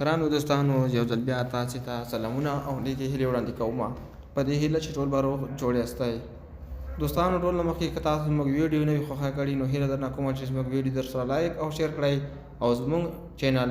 ګرانو دوستانو، you ځل بیا تاسو ته سلامونه او نیکې هیلې وړاندې کوم. په دې هیله چې ټول به روغ جوړ یاستئ. دوستانو، ټول نه مخکې که تاسو زموږ ویډیو نه وي خوښه کړې نو هیله درنه کومه چې زموږ ویډیو در سره لایک او شیر کړئ او زموږ چینل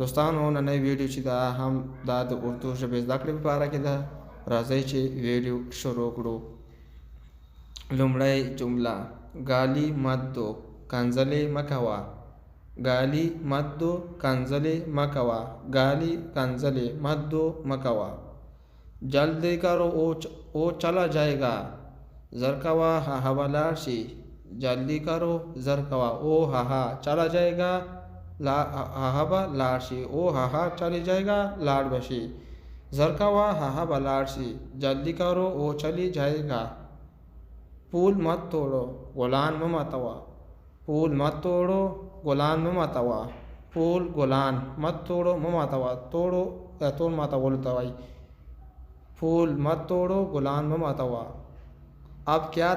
دوستانو، نننۍ ویډیو چې دا هم دا د اردو ژبې زده کړې لپاره کې ده. راځئ چې ویډیو شروع کړو. لومړی جمله: ګالی مت دو کنځلې مه کوه. ګالی مت دو کنځلې مه کوه. ګالی کنځلې مت دو مه کوه. جلدی کرو او چلا جائے گا. زر کوه هغه به لاړ شي. جلدی کرو زر کوه او هغه چلا جائے گا. هغه به لاړ شي. او هغه چلی جائے گا لاړ به شي. زر کوه هغه به لاړ شي. جلدی کرو او چلی جائے گا. پول مت توڑو گلان مه ماتوه. پول مت توڑو گلان مه ماتوه. پول گلان مت توڑو مه ماتوه. توڑو توڑ ماتولو ته وایي. پھول مت توڑو گلان مه ماتوه. اب کیا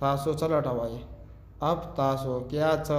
تاسو څه لټوئ. اب تاسو کیا څه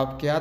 اب کیا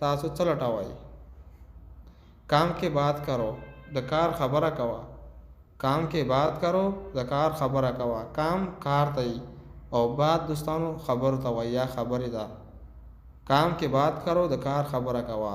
تاسو څه لټوئ. کام کے بات کرو د کار خبره کوه. کام کے بات کرو د کار خبره کوه. کام کار ته او بات دوستانو خبرو ته وایي یا خبرې ده. کام کے بات کرو د کار خبره کوه.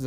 ز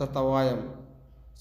درته وایم.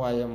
وایم.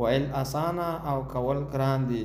ویل آسانه او کول ګران دي.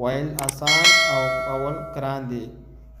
ویل آسان او کول ګران دي.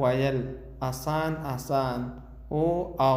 ویل آسان آسان او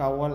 کول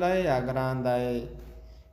دی یا ګران دی.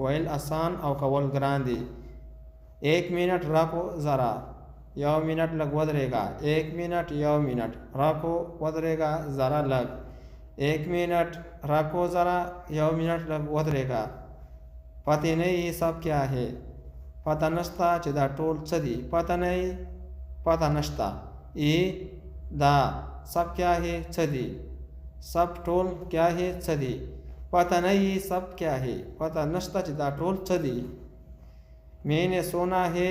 ویل آسان او کول ګران دي. 1 منٹ رکو ذرا. 1 منٹ لږ ودرېږه. 1 منٹ 1 منٹ رکو ودرېږه ذرا لږ. 1 منٹ رکو ذرا 1 منٹ لږ ودرېږه. پته نه یې سب کیا ہے. پته نشته چې دا ټول څه دي. پته نه یې پته نشته. ای دا سب کیا ہے څه دي. سب ټول کیا ہے څه دي. پته نه یې سب کیا ہے. پته نشته چې دا ټول څه دي. میں نے سنا ہے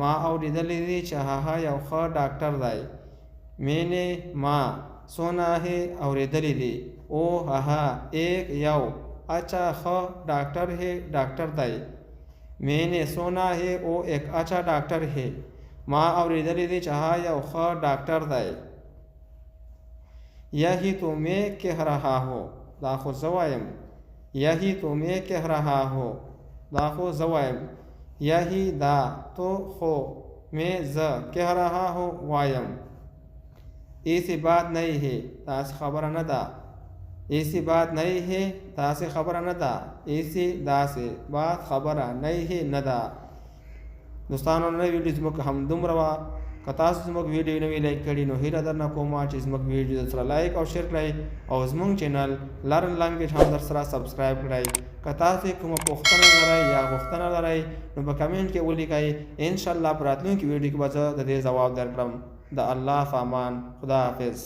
ما اورېدلی دي چې هغه یو ښه ډاکټر دی. میں نے ما سنا ہے اورېدلی دي. او هغه ایک یو اچھا ښه ډاکټر ہے ډاکټر دی. میں نے سنا ہے وہ ایک اچھا ډاکټر ہے. ما اورېدلی دي چې هغه یو ښه ډاکټر دی. یہی تو میں کہہ رہا ہو. دا خو زه وایم. یہی تو میں کہہ رہا ہو. دا خو زه وایم. یہی دا تو خو میں زه کہہ رہا ہو وایم. ایسی بات نہیں ہے داسې خبره نه ده. ایسی بات نہیں ہے داسې خبره نه ده. ایسی داسې بات خبره نہیں ہے نه ده. دوستانو، نوې ویډیو زموږ همدومره وه. که تاسو زموږ ویډیو نوې لایک کړي نو هیله درنه کومه چې زموږ ویډیو در سره لایک او شیر کړئ او زموږ چینل لرن لینګویج هم در سره سبسکرایب کړئ. که تاسو کومه پوښتنه لرئ یا غوښتنه لرئ نو په کمنټ کې ولیکئ. انشاءالله په راتلونکي ویډیو کې به زه د دې ځواب درکړم. د الله په امان. خدا حافظ.